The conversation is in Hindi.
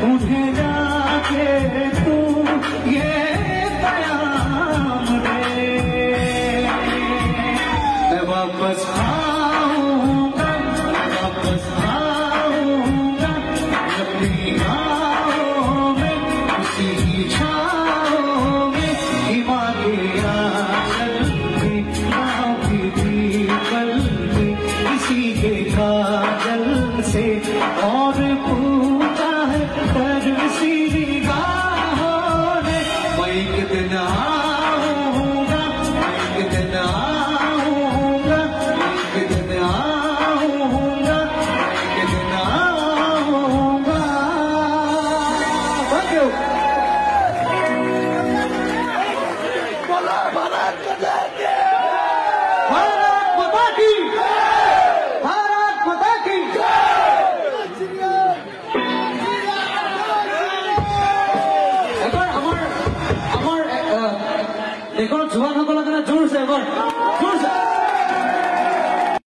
उन्हें जाके तू ये प्याम दे, मैं वापस आऊंगा, वापस आऊंगा अपनी गाँव में, उसी की छाँव में, हिमालय आंचल में, गाँव की पीपल में, किसी के काजल से और पूछा है तरसी निगाहों ने, मैं एक दिन आऊंगा, एक दिन आऊंगा, एक दिन आऊंगा, एक दिन आऊंगा। Thank you. भारत माता की, भारत माता की। এবার আমার আমার দেখুন জোয়ান সকলের জোর সে এবার